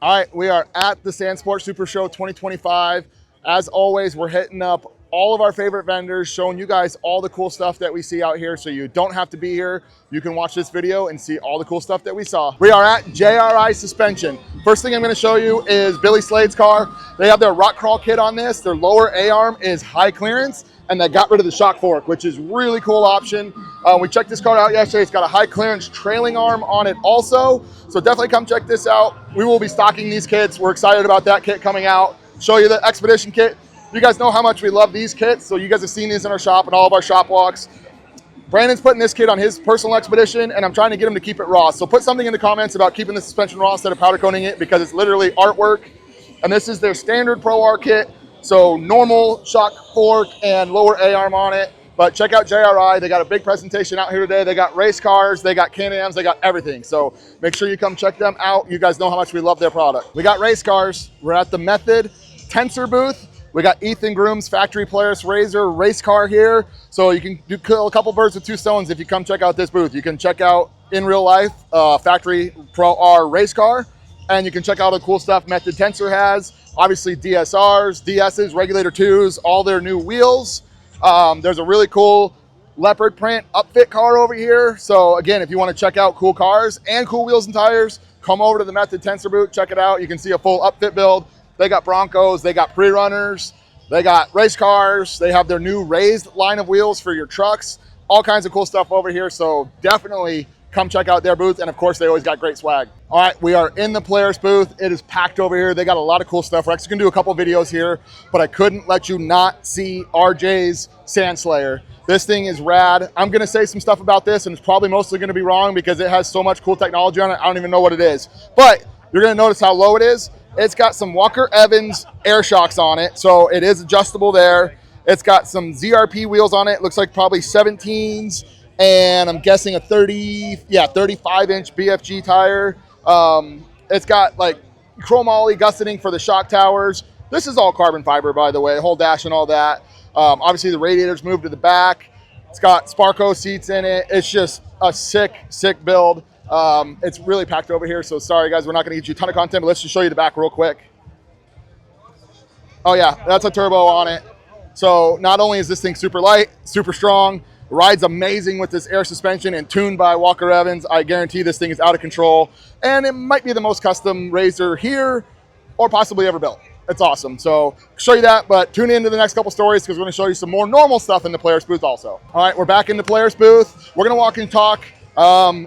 All right, we are at the Sand Sports Super Show 2025. As always, we're hitting up all of our favorite vendors, showing you guys all the cool stuff that we see out here, so you don't have to be here. You can watch this video and see all the cool stuff that we saw. We are at JRI Suspension. First thing I'm gonna show you is Billy Slade's car. They have their rock crawl kit on this. Their lower A-arm is high clearance, and they got rid of the shock fork, which is really cool option. We checked this car out yesterday. It's got a high clearance trailing arm on it also. So definitely come check this out. We will be stocking these kits. We're excited about that kit coming out. Show you the Expedition kit. You guys know how much we love these kits. So you guys have seen these in our shop and all of our shop walks. Brandon's putting this kit on his personal Expedition, and I'm trying to get him to keep it raw. So put something in the comments about keeping the suspension raw instead of powder coating it, because it's literally artwork. And this is their standard Pro R kit. So normal shock fork and lower A-arm on it. But check out JRI. They got a big presentation out here today. They got race cars, they got Can-Ams, they got everything. So make sure you come check them out. You guys know how much we love their product. We got race cars. We're at the Method Tensor booth. We got Ethan Groom's Factory Polaris Razor race car here. So you can kill a couple birds with two stones if you come check out this booth. You can check out in real life Factory Pro R race car, and you can check out all the cool stuff Method Tensor has. Obviously DSRs, DSs, Regulator 2s, all their new wheels. There's a really cool leopard print upfit car over here. So again, if you want to check out cool cars and cool wheels and tires, come over to the Method Tensor booth, check it out. You can see a full upfit build. They got Broncos, they got pre-runners, they got race cars, they have their new raised line of wheels for your trucks, all kinds of cool stuff over here. So definitely come check out their booth. And of course, they always got great swag. All right, we are in the Polaris booth. It is packed over here. They got a lot of cool stuff. We're actually gonna do a couple videos here, but I couldn't let you not see RJ's Sand Slayer. This thing is rad. I'm gonna say some stuff about this, and it's probably mostly gonna be wrong because it has so much cool technology on it. I don't even know what it is, but you're gonna notice how low it is. It's got some Walker Evans air shocks on it, so it is adjustable there. It's got some ZRP wheels on it. Looks like probably 17s, and I'm guessing a 35-inch BFG tire. It's got like chromoly gusseting for the shock towers. This is all carbon fiber, by the way, whole dash and all that. Obviously, the radiator's moved to the back. It's got Sparco seats in it. It's just a sick build. It's really packed over here, so sorry guys, we're not gonna get you a ton of content, but let's just show you the back real quick. Oh yeah, that's a turbo on it. So not only is this thing super light, super strong, rides amazing with this air suspension and tuned by Walker Evans, I guarantee this thing is out of control, and it might be the most custom Razor here or possibly ever built. It's awesome. So show you that, but tune into the next couple stories because we're going to show you some more normal stuff in the Polaris booth also. All right, we're back in the Polaris booth. We're going to walk and talk.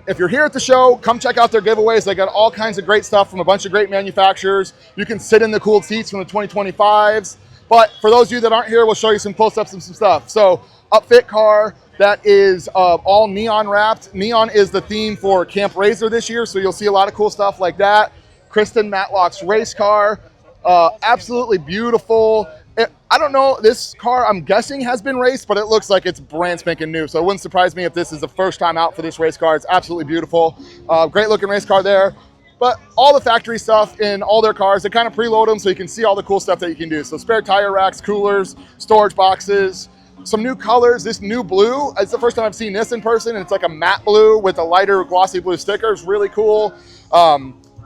If you're here at the show, come check out their giveaways. They got all kinds of great stuff from a bunch of great manufacturers. You can sit in the cooled seats from the 2025s. But for those of you that aren't here, we'll show you some close-ups and some stuff. So upfit car that is all neon wrapped. Neon is the theme for Camp Razor this year, so you'll see a lot of cool stuff like that. Kristen Matlock's race car, absolutely beautiful. I don't know, this car I'm guessing has been raced, but it looks like it's brand spanking new. So it wouldn't surprise me if this is the first time out for this race car. It's absolutely beautiful. Great looking race car there. But all the factory stuff in all their cars, they kind of preload them so you can see all the cool stuff that you can do. So spare tire racks, coolers, storage boxes, some new colors. This new blue, it's the first time I've seen this in person, and it's like a matte blue with a lighter glossy blue sticker. It's really cool.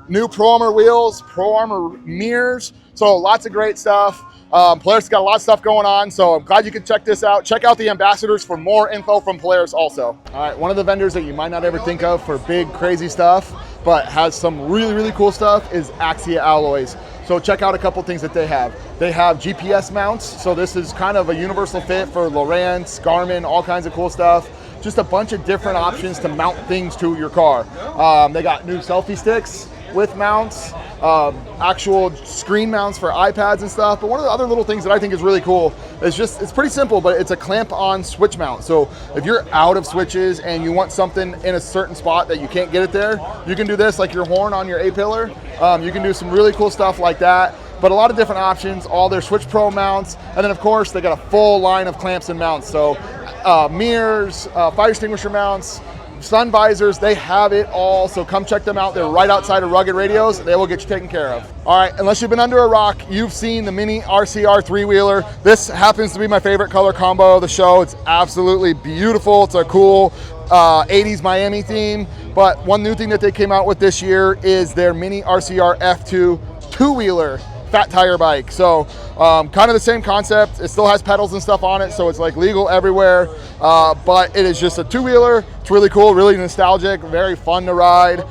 New Pro Armor wheels, Pro Armor mirrors. So lots of great stuff. Polaris got a lot of stuff going on, so I'm glad you could check this out. Check out the ambassadors for more info from Polaris also. All right, one of the vendors that you might not ever think of for big, crazy stuff, but has some really cool stuff is Axia Alloys. So check out a couple things that they have. They have GPS mounts, so this is kind of a universal fit for Lowrance, Garmin, all kinds of cool stuff. Just a bunch of different options to mount things to your car. They got new selfie sticks with mounts, actual screen mounts for iPads and stuff. But one of the other little things that I think is really cool is just, it's pretty simple, but it's a clamp on switch mount. So if you're out of switches and you want something in a certain spot that you can't get it there, you can do this, like your horn on your A-pillar. You can do some really cool stuff like that. But a lot of different options, all their Switch Pro mounts. And then of course, they got a full line of clamps and mounts. So mirrors, fire extinguisher mounts, sun visors, they have it all. So come check them out. They're right outside of Rugged Radios. They will get you taken care of. All right, unless you've been under a rock, you've seen the Mini RCR three-wheeler. This happens to be my favorite color combo of the show. It's absolutely beautiful. It's a cool 80s Miami theme. But one new thing that they came out with this year is their mini RCR F2 two-wheeler fat tire bike. So kind of the same concept. It still has pedals and stuff on it, so it's like legal everywhere. But it is just a two-wheeler. It's really cool, really nostalgic, very fun to ride.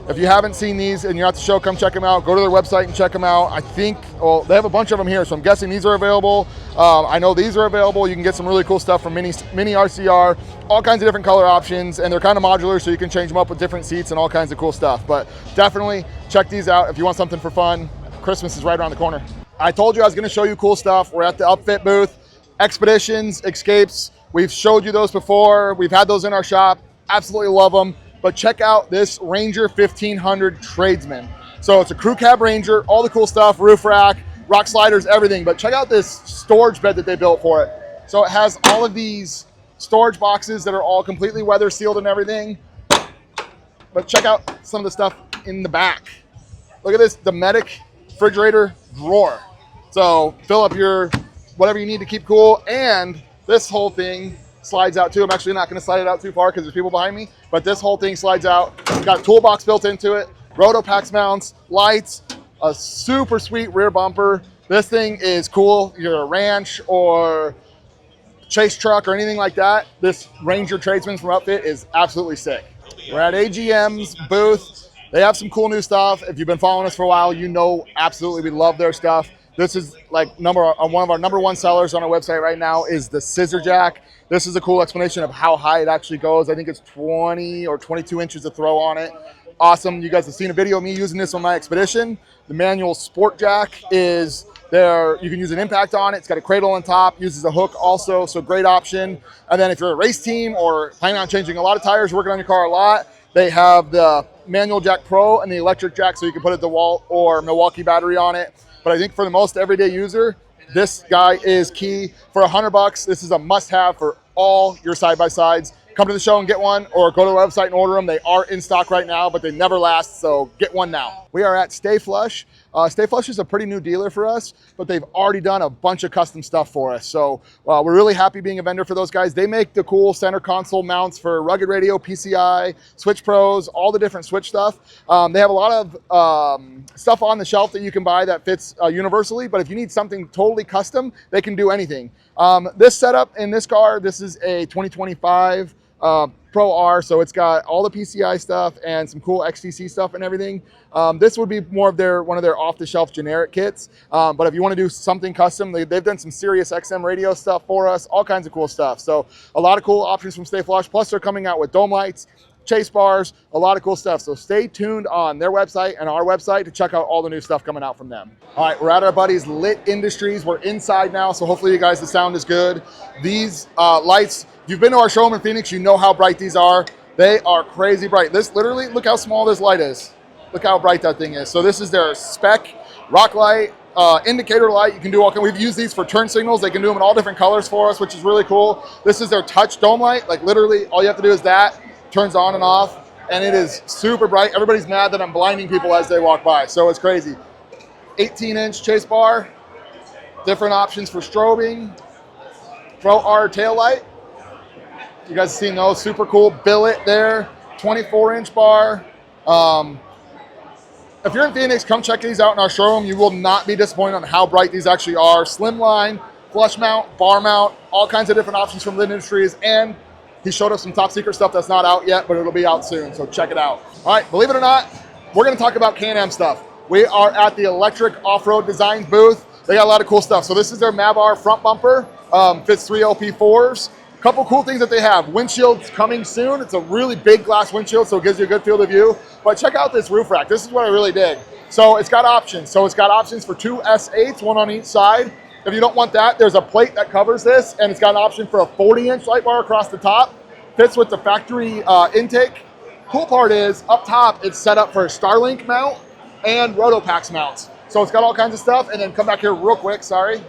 If you haven't seen these and you're at the show, come check them out. Go to their website and check them out. I think, well, they have a bunch of them here, so I'm guessing these are available. I know these are available. You can get some really cool stuff from mini RCR, all kinds of different color options, and they're kind of modular, so you can change them up with different seats and all kinds of cool stuff. But definitely check these out if you want something for fun. Christmas is right around the corner. I told you I was going to show you cool stuff. We're at the Upfit booth. Expeditions, Escapes, we've showed you those before. We've had those in our shop. Absolutely love them. But check out this Ranger 1500 Tradesman. So it's a crew cab Ranger, all the cool stuff, roof rack, rock sliders, everything. But check out this storage bed that they built for it. So it has all of these storage boxes that are all completely weather sealed and everything. But check out some of the stuff in the back. Look at this Dometic refrigerator drawer. So fill up your whatever you need to keep cool. And this whole thing slides out too. I'm actually not going to slide it out too far because there's people behind me, but this whole thing slides out. It's got a toolbox built into it, Rotopax mounts, lights, a super sweet rear bumper. This thing is cool. You're a ranch or chase truck or anything like that. This Ranger Tradesman from Upfit is absolutely sick. We're at AGM's booth. They have some cool new stuff. If you've been following us for a while, you know absolutely we love their stuff. This is like one of our number one sellers on our website right now is the Scissor Jack. This is a cool explanation of how high it actually goes. I think it's 20 or 22 inches of throw on it. Awesome. You guys have seen a video of me using this on my Expedition. The manual Sport Jack is there. You can use an impact on it. It's got a cradle on top, uses a hook also, so great option. And then if you're a race team or planning on changing a lot of tires, working on your car a lot, they have the manual Jack Pro and the electric jack, so you can put a DeWalt or Milwaukee battery on it. But I think for the most everyday user, this guy is key. For $100, this is a must-have for all your side-by-sides. Come to the show and get one, or go to the website and order them. They are in stock right now, but they never last, so get one now. We are at Stay Flush. Stay Flush is a pretty new dealer for us, but they've already done a bunch of custom stuff for us. So we're really happy being a vendor for those guys. They make the cool center console mounts for rugged radio, PCI, Switch Pros, all the different Switch stuff. They have a lot of stuff on the shelf that you can buy that fits universally, but if you need something totally custom, they can do anything. This setup in this car, this is a 2025 Pro R, so it's got all the PCI stuff and some cool XTC stuff and everything. This would be more of one of their off-the-shelf generic kits, but if you want to do something custom, they've done some Sirius XM radio stuff for us, all kinds of cool stuff. So a lot of cool options from Stay Flush, plus they're coming out with dome lights, chase bars, a lot of cool stuff. So stay tuned on their website and our website to check out all the new stuff coming out from them. All right, we're at our buddies Lit Industries. We're inside now, so hopefully you guys, the sound is good. These lights, if you've been to our showroom in Phoenix, you know how bright these are. They are crazy bright. This literally, look how small this light is. Look how bright that thing is. So this is their spec rock light, indicator light. You can do all kinds. We've used these for turn signals. They can do them in all different colors for us, which is really cool. This is their touch dome light. Like literally, all you have to do is that. Turns on and off, and it is super bright. Everybody's mad that I'm blinding people as they walk by, so it's crazy. 18-inch chase bar, different options for strobing, Pro R tail light. You guys have seen those, super cool. Billet there, 24-inch bar. If you're in Phoenix, come check these out in our showroom. You will not be disappointed on how bright these actually are. Slimline, flush mount, bar mount, all kinds of different options from Lit Industries, and he showed us some top secret stuff that's not out yet, but it'll be out soon, so check it out. All right, believe it or not, we're gonna talk about Can-Am stuff. We are at the Electric Off-Road Designs booth. They got a lot of cool stuff. So this is their Mavar front bumper, fits 3 LP4s. Couple cool things that they have. Windshields coming soon. It's a really big glass windshield, so it gives you a good field of view. But check out this roof rack. This is what I really dig. So it's got options. So it's got options for 2 S8s, one on each side. If you don't want that, there's a plate that covers this, and it's got an option for a 40-inch light bar across the top. Fits with the factory intake. Cool part is, up top, it's set up for a Starlink mount and Rotopax mounts. So it's got all kinds of stuff, and then come back here real quick, sorry.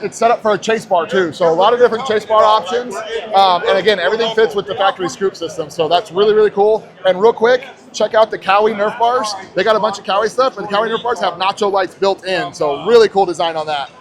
It's set up for a chase bar too. So a lot of different chase bar options. And again, everything fits with the factory scoop system. So that's really, really cool. And real quick, check out the Cowie Nerf bars. They got a bunch of Cowie stuff, and the Cowie Nerf bars have nacho lights built in. So really cool design on that.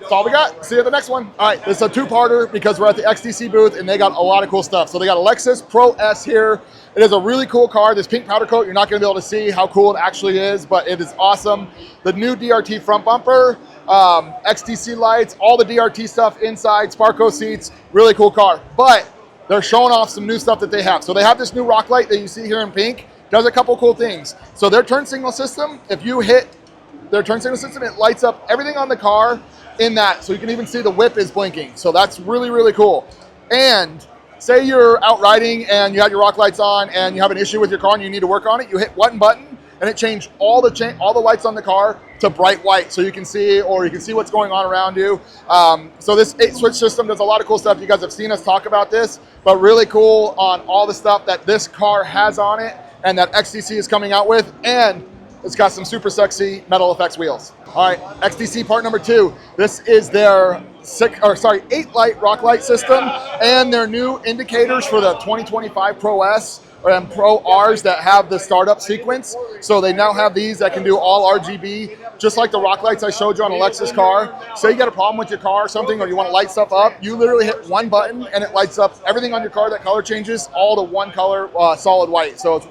That's all we got. See you at the next one. All right, this is a two-parter because we're at the XDC booth and they got a lot of cool stuff. So they got a Lexus Pro S here. It is a really cool car. This pink powder coat, you're not gonna be able to see how cool it actually is, but it is awesome. The new DRT front bumper, XDC lights, all the DRT stuff inside, Sparco seats, really cool car. But they're showing off some new stuff that they have. So they have this new rock light that you see here in pink, does a couple cool things. So their turn signal system, if you hit their turn signal system, it lights up everything on the car in that. So you can even see the whip is blinking. So that's really, really cool. And say you're out riding and you have your rock lights on and you have an issue with your car and you need to work on it, you hit one button and it changed all the lights on the car to bright white so you can see, or you can see what's going on around you. So this 8-switch system does a lot of cool stuff. You guys have seen us talk about this, but really cool on all the stuff that this car has on it and that XDC is coming out with. And it's got some super sexy metal effects wheels. All right, XDC part number 2. This is their 8-light rock light system and their new indicators for the 2025 Pro S and Pro Rs that have the startup sequence. So they now have these that can do all RGB, just like the rock lights I showed you on a Lexus car. Say you got a problem with your car or something, or you want to light stuff up, you literally hit one button and it lights up everything on your car that color changes, all to one color, solid white. So it's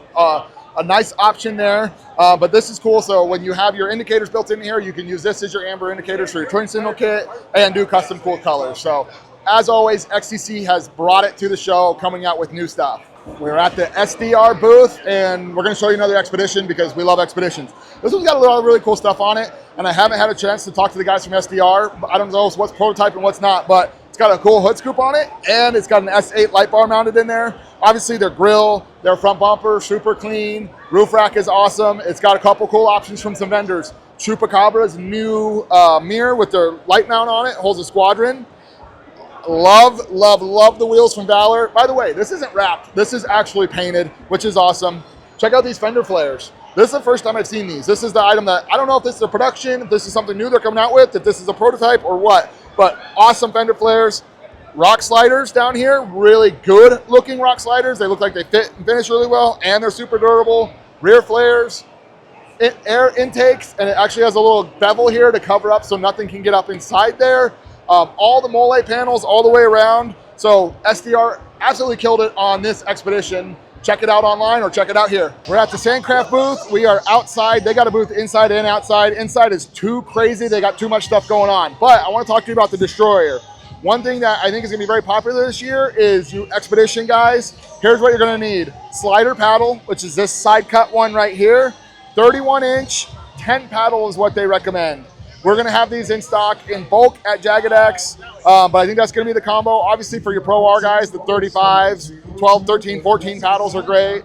a nice option there, but this is cool. So when you have your indicators built in here, you can use this as your amber indicators for your turn signal kit and do custom cool colors. So as always, XDC has brought it to the show, coming out with new stuff. We're at the SDR booth and we're gonna show you another Expedition because we love Expeditions. This one's got a lot of really cool stuff on it, and I haven't had a chance to talk to the guys from SDR. I don't know what's prototype and what's not, but it's got a cool hood scoop on it and it's got an S8 light bar mounted in there. Obviously their grill, their front bumper, super clean. Roof rack is awesome. It's got a couple cool options from some vendors. Chupacabra's new mirror with their light mount on it, holds a Squadron. Love, love, love the wheels from Valor. By the way, this isn't wrapped. This is actually painted, which is awesome. Check out these fender flares. This is the first time I've seen these. This is the item that, I don't know if this is a production, if this is something new they're coming out with, if this is a prototype or what, but awesome fender flares. Rock sliders down here, really good looking rock sliders. They look like they fit and finish really well, and they're super durable. Rear flares, air intakes, and it actually has a little bevel here to cover up so nothing can get up inside there. All the mole panels all the way around. So SDR absolutely killed it on this Expedition. Check it out online or check it out here. We're at the Sandcraft booth. We are outside. They got a booth inside and outside. Inside is too crazy. They got too much stuff going on. But I want to talk to you about the Destroyer. One thing that I think is going to be very popular this year is you Expedition guys. Here's what you're going to need. Slider paddle, which is this side cut one right here. 31-inch, 10 paddle is what they recommend. We're going to have these in stock in bulk at Jagged X, but I think that's going to be the combo. Obviously for your Pro R guys, the 35s, 12, 13, 14 paddles are great.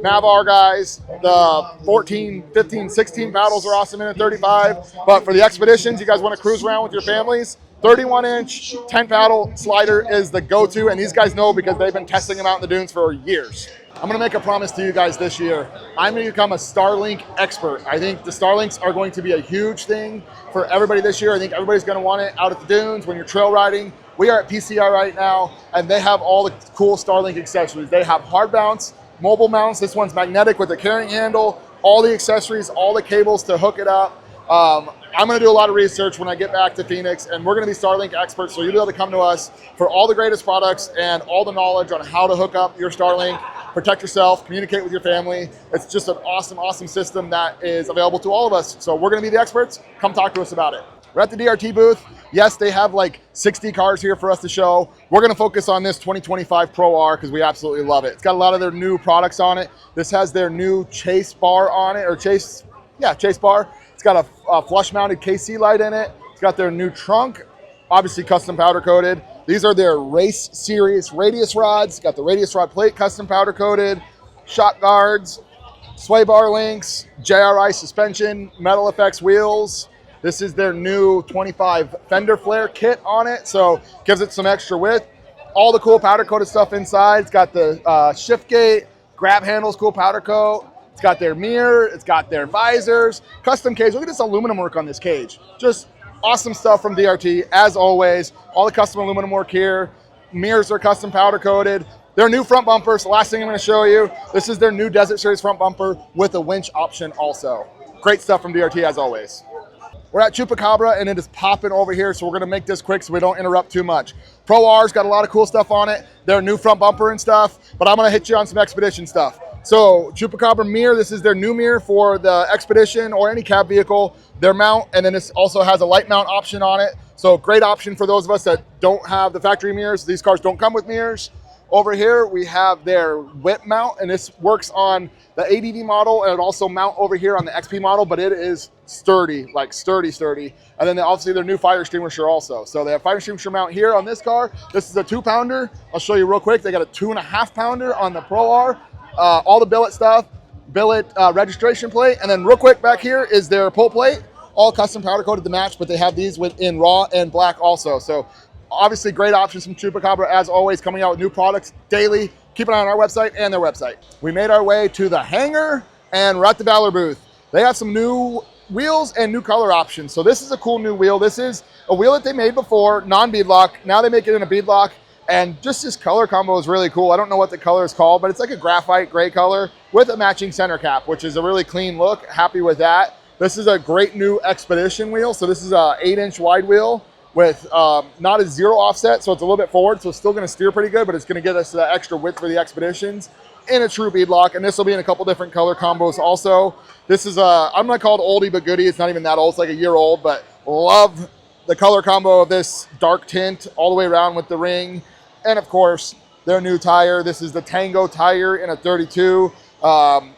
Nav R guys, the 14, 15, 16 paddles are awesome in a 35. But for the Expeditions, you guys want to cruise around with your families, 31-inch, 10 paddle slider is the go-to, and these guys know because they've been testing them out in the dunes for years. I'm gonna make a promise to you guys this year. I'm gonna become a Starlink expert. I think the Starlinks are going to be a huge thing for everybody this year. I think everybody's gonna want it out at the dunes when you're trail riding. We are at PCI right now, and they have all the cool Starlink accessories. They have hard mounts, mobile mounts. This one's magnetic with a carrying handle, all the accessories, all the cables to hook it up. I'm gonna do a lot of research when I get back to Phoenix, and we're gonna be Starlink experts, so you'll be able to come to us for all the greatest products and all the knowledge on how to hook up your Starlink, protect yourself, communicate with your family. It's just an awesome, awesome system that is available to all of us. So we're gonna be the experts. Come talk to us about it. We're at the DRT booth. Yes, they have like 60 cars here for us to show. We're gonna focus on this 2025 Pro R because we absolutely love it. It's got a lot of their new products on it. This has their new Chase bar on it, or Chase bar. It's got a flush mounted KC light in it. It's got their new trunk, obviously custom powder coated. These are their race series radius rods. Got the radius rod plate custom powder coated, shock guards, sway bar links, JRI suspension, metal effects wheels. This is their new 25 fender flare kit on it, so gives it some extra width. All the cool powder coated stuff inside. It's got the shift gate, grab handles, cool powder coat. It's got their mirror, it's got their visors, custom cage. Look at this aluminum work on this cage. Just awesome stuff from DRT, as always. All the custom aluminum work here. Mirrors are custom powder coated. Their new front bumpers, the last thing I'm gonna show you, this is their new Desert Series front bumper with a winch option also. Great stuff from DRT, as always. We're at Chupacabra and it is popping over here, so we're gonna make this quick so we don't interrupt too much. Pro R's got a lot of cool stuff on it. Their new front bumper and stuff, but I'm gonna hit you on some Expedition stuff. So Chupacabra mirror, this is their new mirror for the Expedition or any cab vehicle, their mount, and then this also has a light mount option on it. So great option for those of us that don't have the factory mirrors. These cars don't come with mirrors. Over here, we have their whip mount, and this works on the ADV model, and it also mount over here on the XP model, but it is sturdy, like sturdy. And then obviously their new fire extinguisher also. So they have fire extinguisher mount here on this car. This is a 2-pounder. I'll show you real quick. They got a 2.5-pounder on the Pro R. All the billet stuff, billet registration plate. And then real quick back here is their pull plate, all custom powder coated to match, but they have these in raw and black also. So obviously great options from Chupacabra, as always, coming out with new products daily. Keep an eye on our website and their website. We made our way to the hangar and we're at the Valor booth. They have some new wheels and new color options. So this is a cool new wheel. This is a wheel that they made before, non-beadlock. Now they make it in a beadlock, and just this color combo is really cool. I don't know what the color is called, but it's like a graphite gray color with a matching center cap, which is a really clean look. Happy with that. This is a great new Expedition wheel. So this is a 8-inch wide wheel with not a zero offset, so it's a little bit forward, so it's still gonna steer pretty good, but it's gonna get us that extra width for the Expeditions in a true beadlock, and this will be in a couple different color combos also. This is I'm gonna call it oldie but goodie. It's not even that old, it's like a year old, but love the color combo of this dark tint all the way around with the ring. And of course, their new tire. This is the Tango tire in a 32.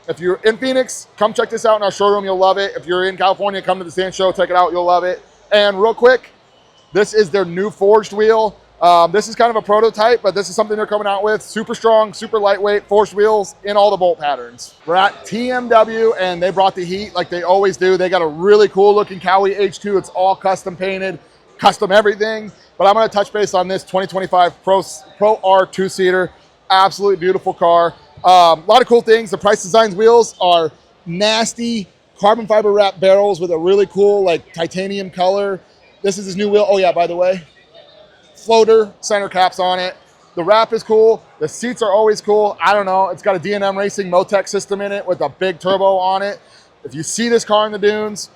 If you're in Phoenix, come check this out in our showroom, you'll love it. If you're in California, come to the Sand Show, check it out, you'll love it. And real quick, this is their new forged wheel. This is kind of a prototype, but this is something they're coming out with. Super strong, super lightweight, forged wheels in all the bolt patterns. We're at TMW and they brought the heat like they always do. They got a really cool looking Cowie H2. It's all custom painted, custom everything. But I'm gonna touch base on this 2025 Pro R 2-seater. Absolutely beautiful car. A lot of cool things. The Price Designs wheels are nasty carbon fiber wrap barrels with a really cool like titanium color. This is his new wheel. Oh yeah, by the way, floater center caps on it. The wrap is cool. The seats are always cool. I don't know. It's got a D&M Racing Motec system in it with a big turbo on it. If you see this car in the dunes,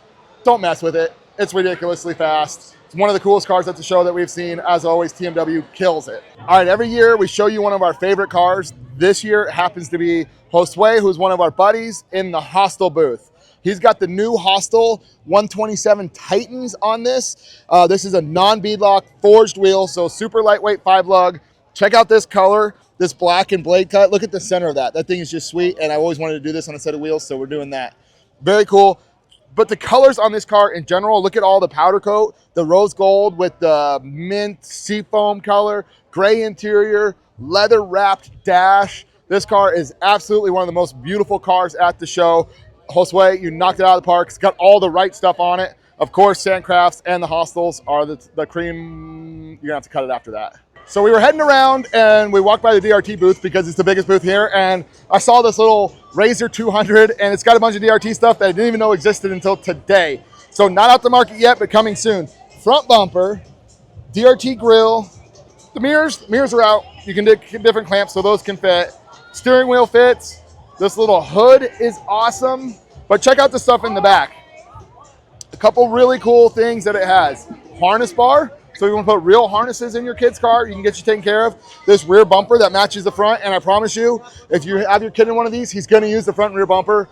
don't mess with it. It's ridiculously fast. It's one of the coolest cars at the show that we've seen. As always, TMW kills it. All right, every year we show you one of our favorite cars. This year it happens to be Josue, who's one of our buddies, in the Hostel booth. He's got the new Hostel 127 Titans on this. This is a non-beadlock forged wheel, so super lightweight 5-lug. Check out this color, this black and blade cut. Look at the center of that. That thing is just sweet, and I always wanted to do this on a set of wheels, so we're doing that. Very cool. But the colors on this car in general, look at all the powder coat, the rose gold with the mint seafoam color, gray interior, leather wrapped dash. This car is absolutely one of the most beautiful cars at the show. Josue, you knocked it out of the park. It's got all the right stuff on it. Of course, Sandcrafts and the Hostels are the cream. You're gonna have to cut it after that. So we were heading around and we walked by the DRT booth because it's the biggest booth here. And I saw this little Razor 200 and it's got a bunch of DRT stuff that I didn't even know existed until today. So not out the market yet, but coming soon. Front bumper, DRT grill. The mirrors are out. You can do different clamps so those can fit. Steering wheel fits. This little hood is awesome, but check out the stuff in the back. A couple really cool things that it has. Harness bar, so you want to put real harnesses in your kid's car, you can get you taken care of. This rear bumper that matches the front, and I promise you, if you have your kid in one of these, he's gonna use the front and rear bumper,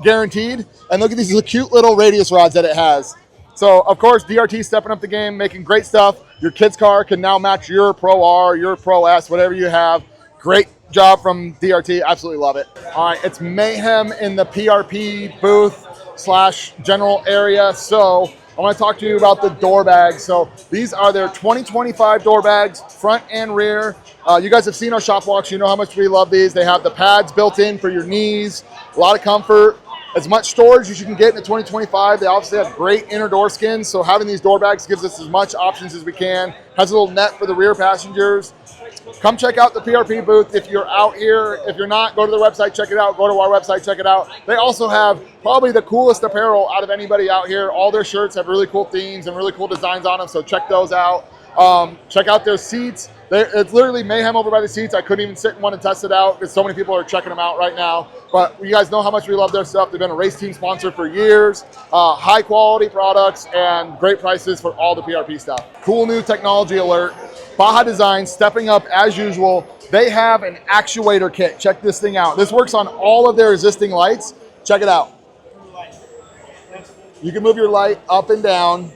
guaranteed. And look at these cute little radius rods that it has. So of course, DRT stepping up the game, making great stuff. Your kid's car can now match your Pro R, your Pro S, whatever you have. Great job from DRT, absolutely love it. All right, it's mayhem in the PRP booth / general area. So I want to talk to you about the door bags. So these are their 2025 door bags, front and rear. You guys have seen our shop walks. You know how much we love these. They have the pads built in for your knees, a lot of comfort, as much storage as you can get in the 2025. They obviously have great inner door skins. So having these door bags gives us as much options as we can. Has a little net for the rear passengers. Come check out the PRP booth if you're out here. If you're not, go to the website, check it out. Go to our website, check it out. They also have probably the coolest apparel out of anybody out here. All their shirts have really cool themes and really cool designs on them, so check those out. Check out their seats. It's literally mayhem over by the seats. I couldn't even sit in one and test it out because so many people are checking them out right now. But you guys know how much we love their stuff. They've been a race team sponsor for years. High quality products and great prices for all the PRP stuff. Cool new technology alert. Baja Design stepping up as usual. They have an actuator kit. Check this thing out. This works on all of their existing lights. Check it out. You can move your light up and down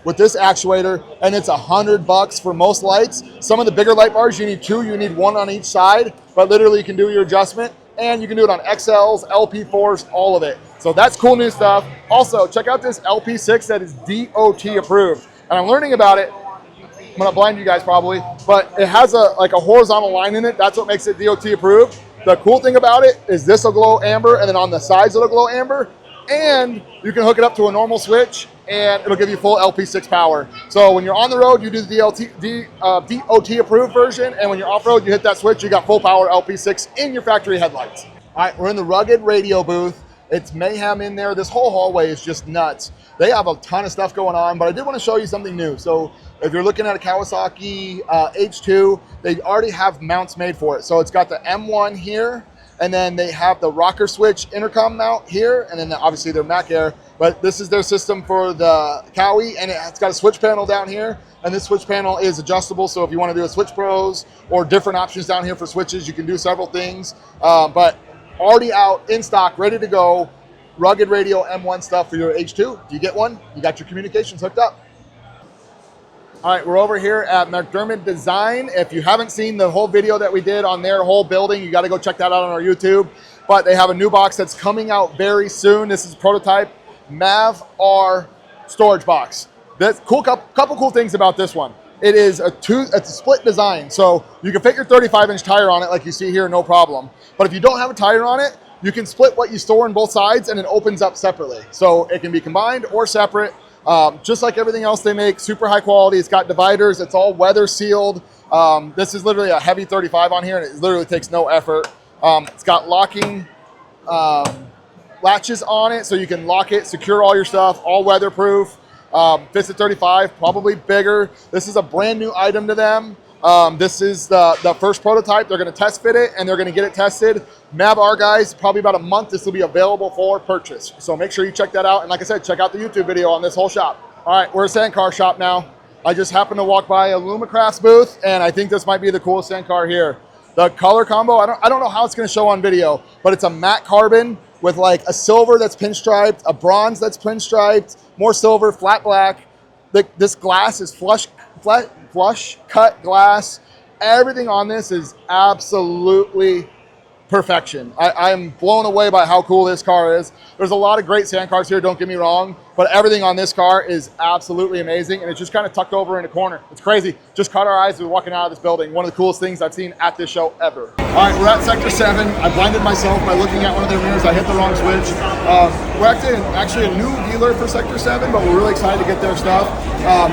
with this actuator, and it's $100 for most lights. Some of the bigger light bars, you need two, you need one on each side, but literally you can do your adjustment, and you can do it on XLs, LP4s, all of it. So that's cool new stuff. Also, check out this LP6 that is DOT approved. And I'm learning about it. I'm gonna blind you guys probably, but it has like a horizontal line in it. That's what makes it DOT approved. The cool thing about it is this will glow amber, and then on the sides it'll glow amber, and you can hook it up to a normal switch and it'll give you full LP6 power. So when you're on the road, you do the DOT approved version, and when you're off-road, you hit that switch, you got full power LP6 in your factory headlights. All right, we're in the Rugged Radio booth. It's mayhem in there. This whole hallway is just nuts. They have a ton of stuff going on, but I did want to show you something new. So if you're looking at a Kawasaki H2, they already have mounts made for it. So it's got the M1 here, and then they have the rocker switch intercom mount here, and then obviously their Mac Air. But this is their system for the Kawi, and it's got a switch panel down here, and this switch panel is adjustable. So if you want to do a Switch Pros or different options down here for switches, you can do several things. But already out, in stock, ready to go. Rugged Radio M1 stuff for your H2. If you get one, you got your communications hooked up. All right, we're over here at McDermott Design. If you haven't seen the whole video that we did on their whole building, you got to go check that out on our YouTube. But they have a new box that's coming out very soon. This is prototype Mav R storage box. That's cool. Couple cool things about this one. It is it's a split design, so you can fit your 35-inch tire on it like you see here, no problem. But if you don't have a tire on it, you can split what you store on both sides, and it opens up separately. So it can be combined or separate. Just like everything else they make, super high quality. It's got dividers. It's all weather sealed. This is literally a heavy 35 on here, and it literally takes no effort. It's got locking latches on it, so you can lock it, secure all your stuff, all weatherproof. Fits at 35, probably bigger. This is a brand new item to them. This is the first prototype. They're going to test fit it, and they're going to get it tested. Mav R guys, probably about a month, this will be available for purchase. So make sure you check that out. And like I said, check out the YouTube video on this whole shop. All right, we're a sand car shop now. I just happened to walk by a Lumacraft's booth, and I think this might be the coolest sand car here. The color combo, I don't know how it's going to show on video, but it's a matte carbon with like a silver that's pinstriped, a bronze that's pinstriped, more silver, flat black. This glass is flush cut glass. Everything on this is absolutely perfection. I am blown away by how cool this car is. There's a lot of great sand cars here, don't get me wrong, but everything on this car is absolutely amazing, and it's just kind of tucked over in a corner. It's crazy. Just caught our eyes as we were walking out of this building. One of the coolest things I've seen at this show ever. All right, we're at Sector 7. I blinded myself by looking at one of their mirrors. I hit the wrong switch. We're actually a new dealer for Sector 7, but we're really excited to get their stuff.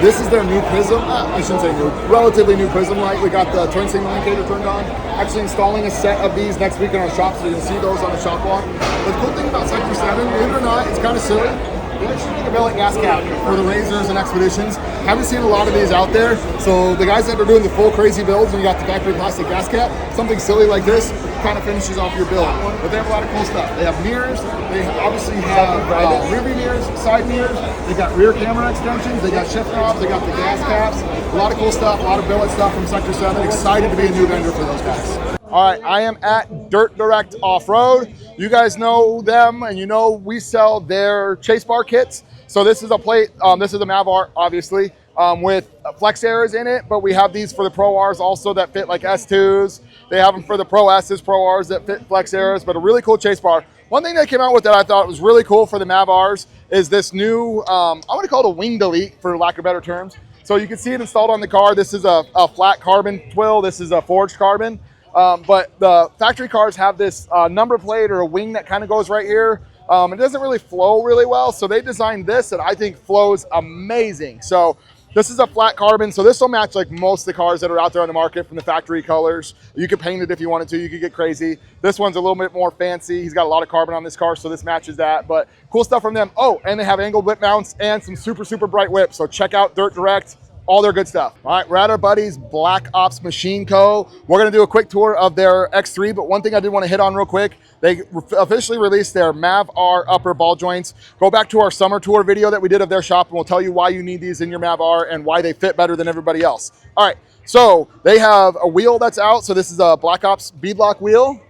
This is their new Prism. I shouldn't say new, relatively new Prism light. We got the turn signal indicator turned on. Actually installing a set of these next week in our shop, so you can see those on the shop walk. But the cool thing about Sector 7, believe it or not, it's kind of silly. They actually make a billet gas cap for the Razors and Expeditions. Haven't seen a lot of these out there. So the guys that are doing the full crazy builds, when you got the factory plastic gas cap, something silly like this kind of finishes off your build. But they have a lot of cool stuff. They have mirrors. They obviously have rear view mirrors, side mirrors. They got rear camera extensions. They got shift knobs. They got the gas caps. A lot of cool stuff. A lot of billet stuff from Sector 7. Excited to be a new vendor for those guys. All right, I am at Dirt Direct Off-Road. You guys know them, and you know we sell their chase bar kits. So this is a plate, this is a Mav R, obviously, with flex airs in it, but we have these for the Pro Rs also that fit like S2s. They have them for the Pro S's, Pro Rs that fit flex airs, but a really cool chase bar. One thing they came out with that I thought was really cool for the Mav Rs is this new, I want to call it a wing delete for lack of better terms. So you can see it installed on the car. This is a flat carbon twill. This is a forged carbon. But the factory cars have this number plate or a wing that kind of goes right here. It doesn't really flow really well, so they designed this that I think flows amazing. So this is a flat carbon, so this will match like most of the cars that are out there on the market from the factory colors. You could paint it if you wanted to, you could get crazy. This one's a little bit more fancy. He's got a lot of carbon on this car, so this matches that, but cool stuff from them. Oh, and they have angled whip mounts and some super, super bright whips, so check out Dirt Direct. all their good stuff. All right, we're at our buddies Black Ops Machine Co. We're gonna do a quick tour of their X3, but one thing I did want to hit on real quick, they officially released their Mav R upper ball joints. Go back to our summer tour video that we did of their shop, and we'll tell you why you need these in your Mav R and why they fit better than everybody else. All right, so they have a wheel that's out. So this is a Black Ops beadlock wheel.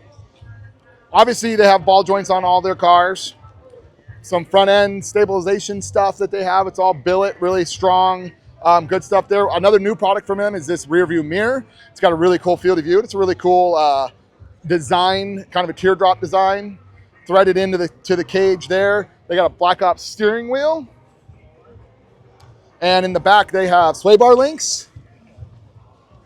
Obviously, they have ball joints on all their cars. Some front end stabilization stuff that they have. It's all billet, really strong. Good stuff there. Another new product from them is this rear view mirror. It's got a really cool field of view. It's a really cool design, kind of a teardrop design, threaded into the cage there. They got a Black Ops steering wheel. And in the back, they have sway bar links.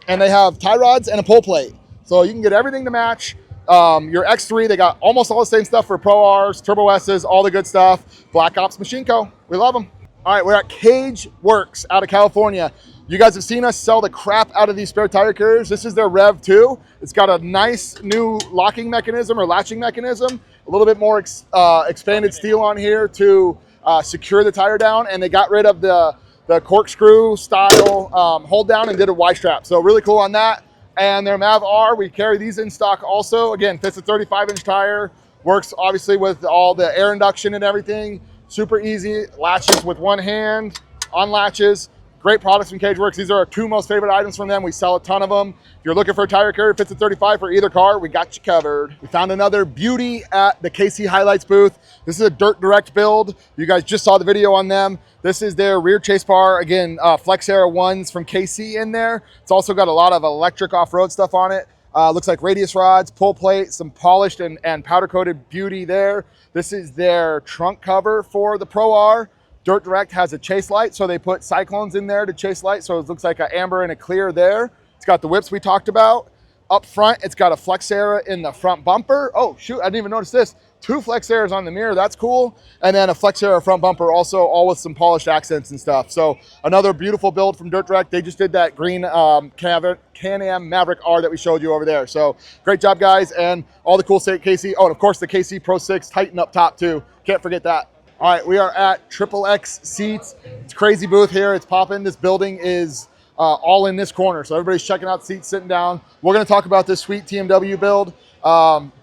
And they have tie rods and a pull plate. So you can get everything to match. Your X3, they got almost all the same stuff for Pro Rs, Turbo S's, all the good stuff. Black Ops Machine Co. We love them. All right, we're at Cage Works out of California. You guys have seen us sell the crap out of these spare tire carriers. This is their Rev 2. It's got a nice new locking mechanism or latching mechanism, a little bit more expanded steel on here to secure the tire down, and they got rid of the corkscrew style hold down and did a Y-strap. So really cool on that. And their Mav R, we carry these in stock also. Again, fits a 35-inch tire, works obviously with all the air induction and everything. Super easy, latches with one hand, unlatches. Great products from Cage Works. These are our two most favorite items from them. We sell a ton of them. If you're looking for a tire carrier, fits a 35 for either car, we got you covered. We found another beauty at the KC Highlights booth. This is a Dirt Direct build. You guys just saw the video on them. This is their rear chase bar. Again, Flex Era ones from KC in there. It's also got a lot of electric off-road stuff on it. Looks like radius rods, pull plate, some polished and powder-coated beauty there. This is their trunk cover for the Pro R. Dirt Direct has a chase light, so they put cyclones in there to chase light, so it looks like an amber and a clear there. It's got the whips we talked about. Up front, it's got a Flex Era in the front bumper. Oh, shoot, I didn't even notice this. Two Flex Eras on the mirror, that's cool. And then a Flex Era front bumper also, all with some polished accents and stuff. So another beautiful build from Dirt Direct. They just did that green Can-Am Maverick R that we showed you over there. So great job, guys, and all the cool KC. Oh, and of course, the KC Pro 6 Titan up top, too. Can't forget that. All right, we are at Triple X Seats. It's a crazy booth here. It's popping. This building is all in this corner. So everybody's checking out seats, sitting down. We're going to talk about this sweet TMW build.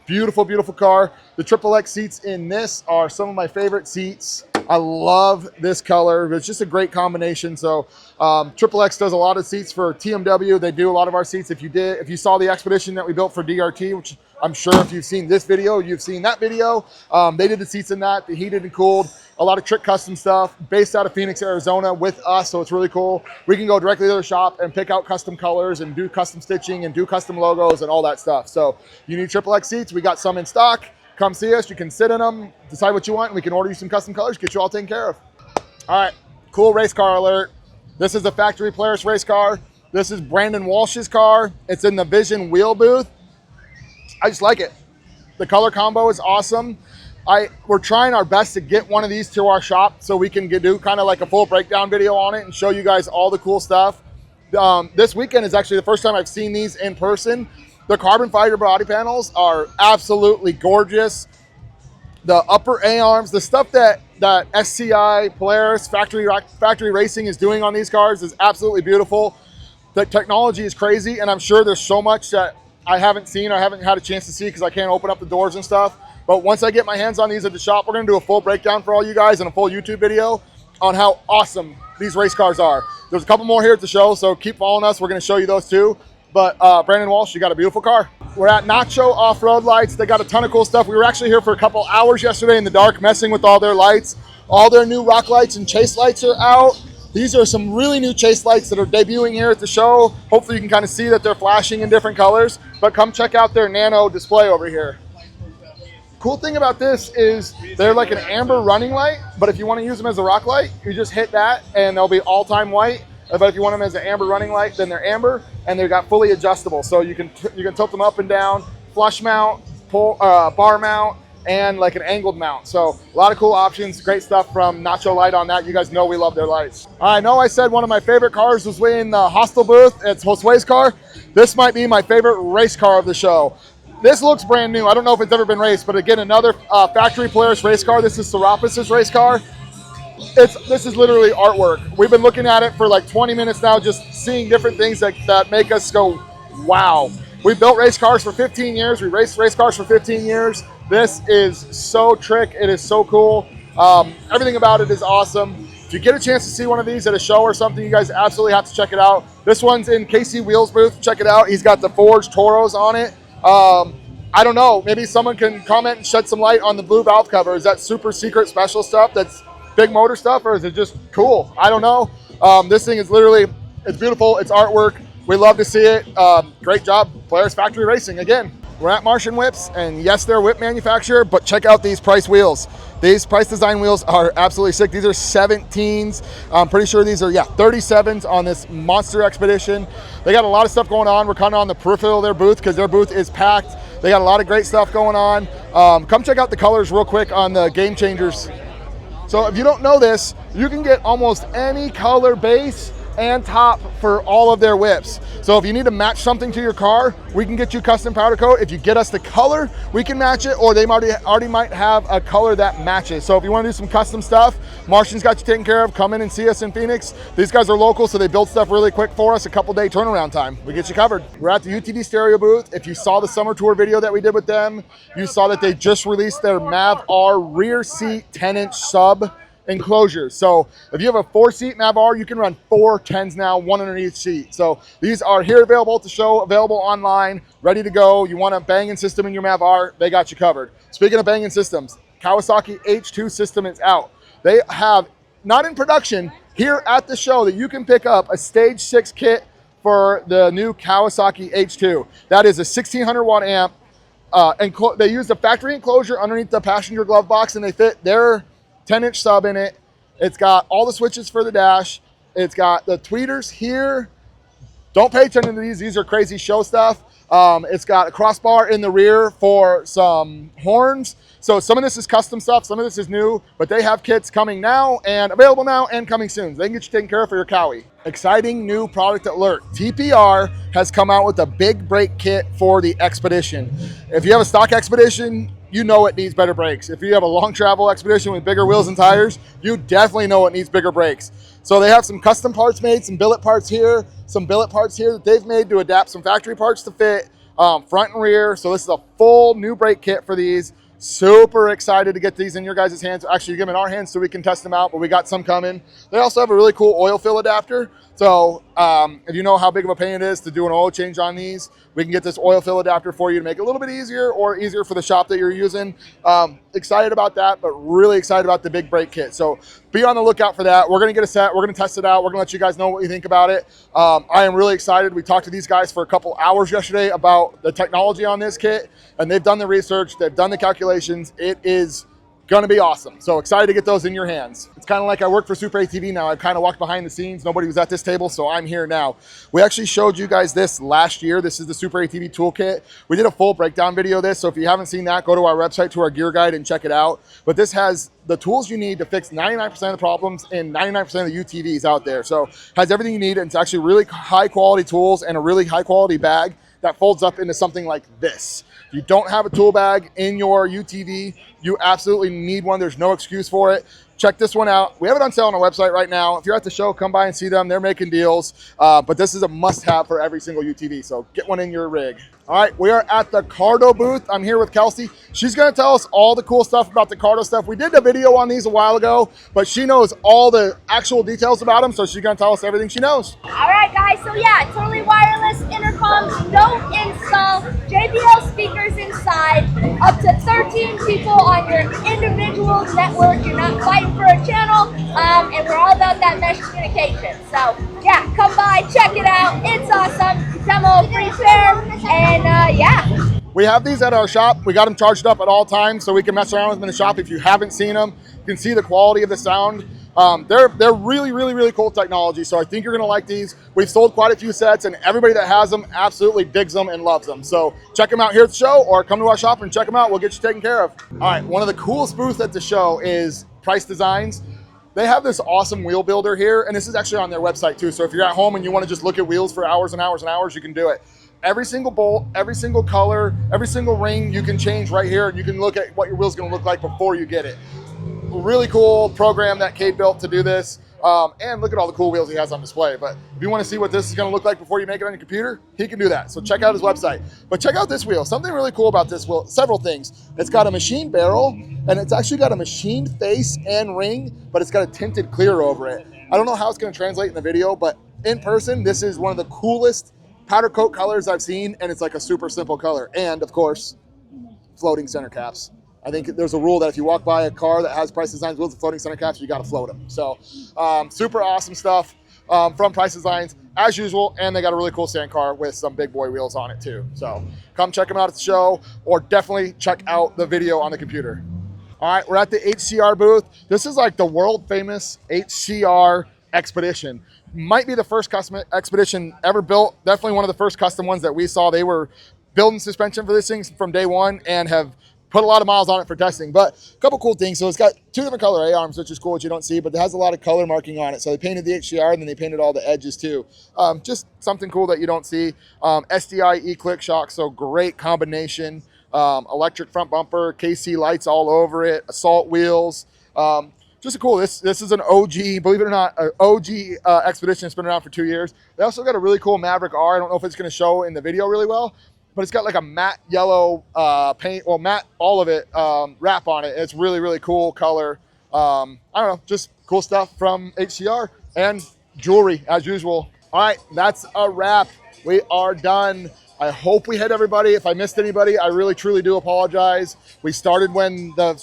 Beautiful, beautiful car. The Triple X seats in this are some of my favorite seats. I love this color. It's just a great combination. So Triple X does a lot of seats for TMW. They do a lot of our seats. If you saw the Expedition that we built for DRT, which I'm sure if you've seen this video, you've seen that video. They did the seats in that, the heated and cooled, a lot of trick custom stuff, based out of Phoenix, Arizona with us, so it's really cool. We can go directly to their shop and pick out custom colors and do custom stitching and do custom logos and all that stuff. So you need Triple X seats, we got some in stock. Come see us, you can sit in them, decide what you want, and we can order you some custom colors, get you all taken care of. All right, cool race car alert. This is a factory Polaris race car. This is Brandon Walsh's car. It's in the Vision wheel booth. I just like it. The color combo is awesome. We're trying our best to get one of these to our shop so we can do kind of like a full breakdown video on it and show you guys all the cool stuff. This weekend is actually the first time I've seen these in person. The carbon fiber body panels are absolutely gorgeous. The upper A-arms, the stuff that SCI, Polaris, factory racing is doing on these cars is absolutely beautiful. The technology is crazy, and I'm sure there's so much that I haven't seen or haven't had a chance to see because I can't open up the doors and stuff. But once I get my hands on these at the shop, we're gonna do a full breakdown for all you guys and a full YouTube video on how awesome these race cars are. There's a couple more here at the show, so keep following us. We're gonna show you those too. But Brandon Walsh, you got a beautiful car. We're at Nacho Off-Road Lights. They got a ton of cool stuff. We were actually here for a couple hours yesterday in the dark messing with all their lights. All their new rock lights and chase lights are out. These are some really new chase lights that are debuting here at the show. Hopefully you can kind of see that they're flashing in different colors, but come check out their nano display over here. Cool thing about this is they're like an amber running light, but if you want to use them as a rock light, you just hit that and they'll be all-time white. But if you want them as an amber running light, then they're amber, and they've got fully adjustable. So you can tilt them up and down, flush mount, bar mount, and like an angled mount. So a lot of cool options, great stuff from Nacho Light on that. You guys know we love their lights. I know I said one of my favorite cars was in the Hostel booth. It's Josue's car. This might be my favorite race car of the show. This looks brand new. I don't know if it's ever been raced, but again, another factory Polaris race car. This is Serapis' race car. This is literally artwork. We've been looking at it for like 20 minutes now, just seeing different things that make us go, wow. We built race cars for 15 years. We raced race cars for 15 years. This is so trick. It is so cool. Everything about it is awesome. If you get a chance to see one of these at a show or something, you guys absolutely have to check it out. This one's in KC Wheels booth. Check it out. He's got the forged Toros on it. I don't know. Maybe someone can comment and shed some light on the blue valve cover. Is that super secret special stuff that's big motor stuff, or is it just cool? I don't know. This thing is literally, it's beautiful. It's artwork. We love to see it. Great job, Polaris Factory Racing. Again, we're at Martian Whips, and yes, they're a whip manufacturer, but check out these Price wheels. These Price design wheels are absolutely sick. These are 17s. I'm pretty sure these are, 37s on this monster expedition. They got a lot of stuff going on. We're kind of on the peripheral of their booth because their booth is packed. They got a lot of great stuff going on. Come check out the colors real quick on the Game Changers. So if you don't know this, you can get almost any color base and top for all of their whips. So if you need to match something to your car, we can get you custom powder coat. If you get us the color, we can match it, or they already might have a color that matches. So if you want to do some custom stuff, Martian's got you taken care of. Come in and see us in Phoenix. These guys are local, so they build stuff really quick for us, a couple day turnaround time. We get you covered. We're at the UTV Stereo booth. If you saw the summer tour video that we did with them, you saw that they just released their Mav R rear seat 10-inch sub enclosures. So if you have a 4-seat Mav R, you can run 4 10s now, one under each seat. So these are here available at the show, available online, ready to go. You want a banging system in your Mav R, they got you covered. Speaking of banging systems, Kawasaki H2 system is out. They have, not in production, here at the show that you can pick up a Stage 6 kit for the new Kawasaki H2. That is a 1600 watt amp. They use the factory enclosure underneath the passenger glove box, and they fit their 10-inch sub in it. It's got all the switches for the dash. It's got the tweeters here. Don't pay attention to these. These are crazy show stuff. It's got a crossbar in the rear for some horns. So some of this is custom stuff. Some of this is new, but they have kits coming now and available now and coming soon. So they can get you taken care of for your Cowie. Exciting new product alert. TPR has come out with a big brake kit for the Expedition. If you have a stock Expedition, you know it needs better brakes. If you have a long travel Expedition with bigger wheels and tires, you definitely know it needs bigger brakes. So they have some custom parts made, some billet parts here, some billet parts here that they've made to adapt some factory parts to fit front and rear. So this is a full new brake kit for these. Super excited to get these in your guys' hands. Actually, get them in our hands so we can test them out, but we got some coming. They also have a really cool oil fill adapter. So if you know how big of a pain it is to do an oil change on these, we can get this oil fill adapter for you to make it a little bit easier, or easier for the shop that you're using. Excited about that, but really excited about the big brake kit. So be on the lookout for that. We're gonna get a set, we're gonna test it out. We're gonna let you guys know what you think about it. I am really excited. We talked to these guys for a couple hours yesterday about the technology on this kit, and they've done the research, they've done the calculations. It is gonna be awesome. So excited to get those in your hands. It's kind of like I work for Super ATV now. I've kind of walked behind the scenes. Nobody was at this table, so I'm here now. We actually showed you guys this last year. This is the Super ATV toolkit. We did a full breakdown video of this, so if you haven't seen that, go to our website, to our gear guide, and check it out. But this has the tools you need to fix 99% of the problems in 99% of the UTVs out there. So has everything you need, and it's actually really high quality tools and a really high quality bag that folds up into something like this. If you don't have a tool bag in your UTV, you absolutely need one. There's no excuse for it. Check this one out. We have it on sale on our website right now. If you're at the show, come by and see them. They're making deals. But this is a must-have for every single UTV, so get one in your rig. All right, we are at the Cardo booth. I'm here with Kelsey. She's gonna tell us all the cool stuff about the Cardo stuff. We did a video on these a while ago, but she knows all the actual details about them, so she's gonna tell us everything she knows. All right, guys, so yeah, totally wireless intercoms, no install, JBL speakers inside, up to 13 people on your individual network. You're not fighting for a channel, and we're all about that mesh communication. So yeah, come by, check it out. It's awesome. Demo, free fair, and yeah. We have these at our shop. We got them charged up at all times so we can mess around with them in the shop. If you haven't seen them, you can see the quality of the sound. They're really, really, really cool technology. So I think you're gonna like these. We've sold quite a few sets, and everybody that has them absolutely digs them and loves them. So check them out here at the show, or come to our shop and check them out. We'll get you taken care of. All right, one of the coolest booths at the show is Price Designs. They have this awesome wheel builder here, and this is actually on their website too. So if you're at home and you wanna just look at wheels for hours and hours and hours, you can do it. Every single bolt, every single color, every single ring you can change right here, and you can look at what your wheel's gonna look like before you get it. really cool program that Cade built to do this. And look at all the cool wheels he has on display. But if you want to see what this is going to look like before you make it on your computer, he can do that. So check out his website. But check out this wheel. Something really cool about this wheel, several things. It's got a machined barrel, and it's actually got a machined face and ring, but it's got a tinted clear over it. I don't know how it's going to translate in the video, but in person, this is one of the coolest powder coat colors I've seen, and it's like a super simple color. And of course, floating center caps. I think there's a rule that if you walk by a car that has Price Designs wheels with floating center caps, you got to float them. So super awesome stuff from Price Designs as usual. And they got a really cool sand car with some big boy wheels on it too. So come check them out at the show, or definitely check out the video on the computer. All right, we're at the HCR booth. This is like the world famous HCR Expedition. Might be the first custom Expedition ever built. Definitely one of the first custom ones that we saw. They were building suspension for this thing from day one and have put a lot of miles on it for testing. But a couple cool things. So it's got 2 different color A-arms, which is cool, which you don't see, but it has a lot of color marking on it. So they painted the HCR, and then they painted all the edges too. Just something cool that you don't see. SDI E-Click shocks, so great combination. Electric front bumper, KC lights all over it, assault wheels. Just cool. This is an OG, believe it or not, an OG Expedition. It's been around for 2 years. They also got a really cool Maverick R. I don't know if it's going to show in the video really well, but it's got like a matte yellow paint, well, matte, all of it, wrap on it. It's really, really cool color. I don't know, just cool stuff from HCR and jewelry as usual. All right, that's a wrap. We are done. I hope we hit everybody. If I missed anybody, I really, truly do apologize. We started when the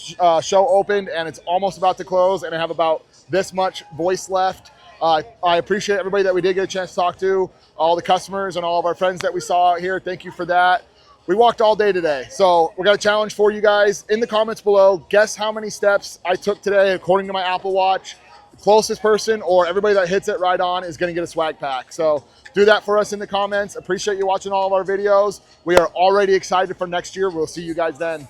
show opened, and it's almost about to close, and I have about this much voice left. I appreciate everybody that we did get a chance to talk to, all the customers and all of our friends that we saw out here. Thank you for that. We walked all day today, so we got a challenge for you guys. In the comments below, guess how many steps I took today according to my Apple Watch. The closest person, or everybody that hits it right on, is going to get a swag pack. So do that for us in the comments. Appreciate you watching all of our videos. We are already excited for next year. We'll see you guys then.